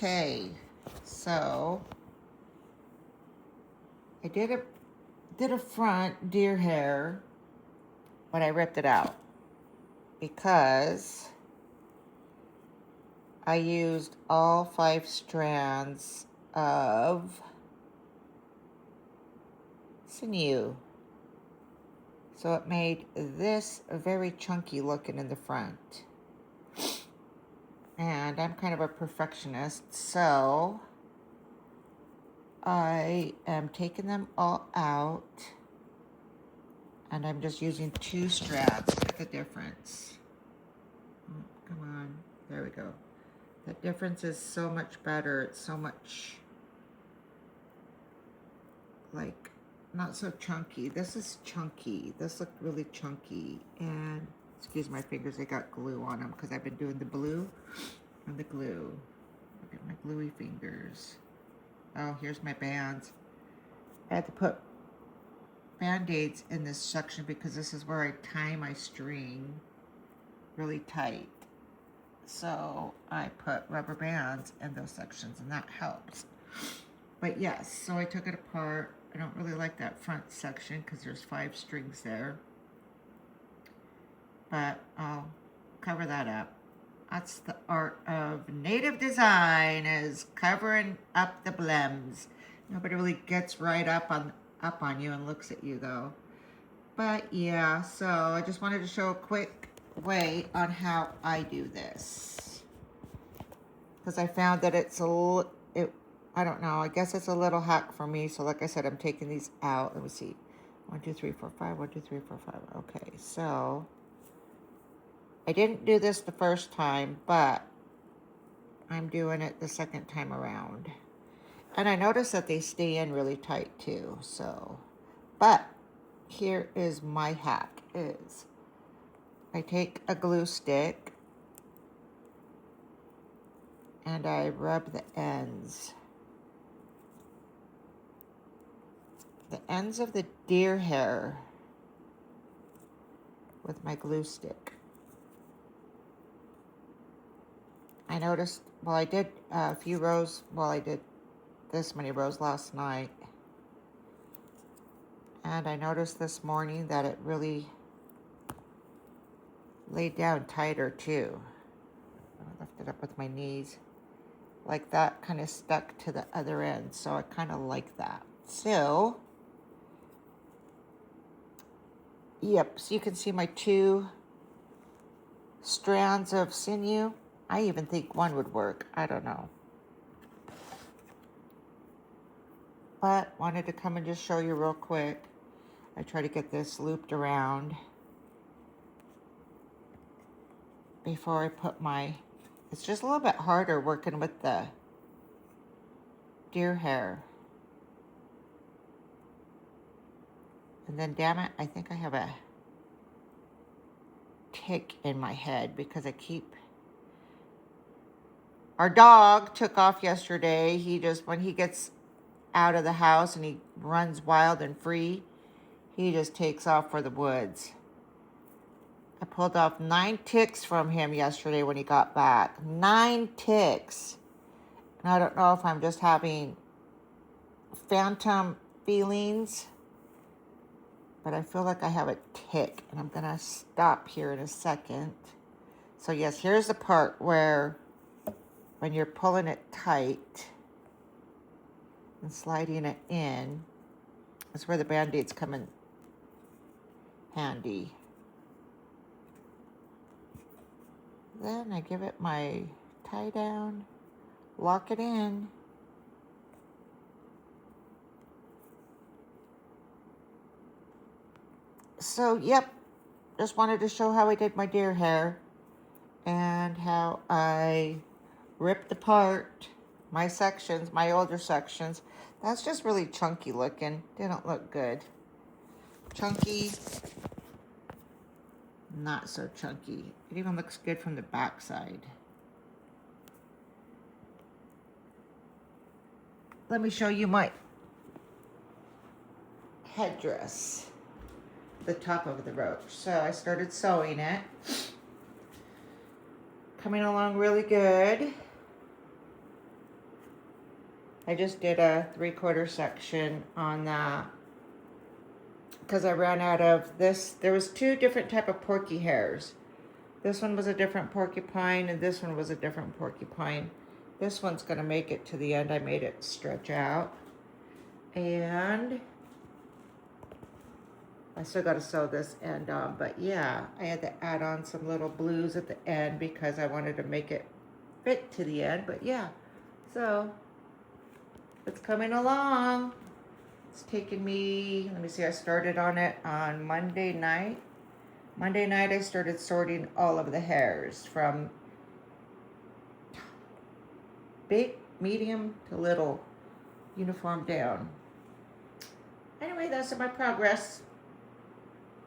Okay, so I did a front deer hair, but I ripped it out because I used all 5 strands of sinew. So it made this very chunky looking in the front. And I'm kind of a perfectionist, so I am taking them all out. And I'm just using 2 strands. Look at the difference. Oh, come on. There we go. The difference is so much better. It's so much, like, not so chunky. This is chunky. This looked really chunky. And, excuse my fingers, they got glue on them because I've been doing the blue and the glue. Look at my gluey fingers. Oh, here's my bands. I had to put Band-Aids in this section because this is where I tie my string really tight. So I put rubber bands in those sections and that helps. But yes, so I took it apart. I don't really like that front section because there's 5 strings there. But I'll cover that up. That's the art of native design, is covering up the blems. Nobody really gets right up on you and looks at you though. But yeah, so I just wanted to show a quick way on how I do this. Because I found that I don't know, I guess it's a little hack for me. So like I said, I'm taking these out. Let me see. 1, 2, 3, 4, 5. 1, 2, 3, 4, 5. Okay, so I didn't do this the first time, but I'm doing it the second time around. And I noticed that they stay in really tight too, so. But here is my hack, is I take a glue stick and I rub the ends. The ends of the deer hair with my glue stick. I noticed, well, I did a few rows, well, I did this many rows last night. And I noticed this morning that it really laid down tighter too. I lifted up with my knees. Like that kind of stuck to the other end. So I kind of like that. So, yep, so you can see my 2 strands of sinew. I even think one would work. I don't know. But wanted to come and just show you real quick. I try to get this looped around before I put my, it's just a little bit harder working with the deer hair. And then, damn it, I think I have a tick in my head because I keep, our dog took off yesterday. He just, when he gets out of the house and he runs wild and free, he just takes off for the woods. I pulled off 9 ticks from him yesterday when he got back. 9 ticks. And I don't know if I'm just having phantom feelings, but I feel like I have a tick. And I'm going to stop here in a second. So yes, here's the part where when you're pulling it tight and sliding it in, that's where the Band-Aids come in handy. Then I give it my tie down, lock it in. So, yep, just wanted to show how I did my deer hair and how I ripped apart my sections, my older sections. That's just really chunky looking. Didn't look good. Chunky, not so chunky. It even looks good from the back side. Let me show you my headdress, the top of the roach. So I started sewing it. Coming along really good. I just did a 3/4 section on that because I ran out of this. There was 2 different type of porky hairs. This one was a different porcupine, and this one was a different porcupine. This one's gonna make it to the end. I made it stretch out. And I still gotta sew this end on, but yeah, I had to add on some little blues at the end because I wanted to make it fit to the end, but yeah. So, it's coming along. It's taken me, let me see, I started on it on Monday night. Monday night I started sorting all of the hairs from big, medium to little, uniform down. Anyway, that's my progress.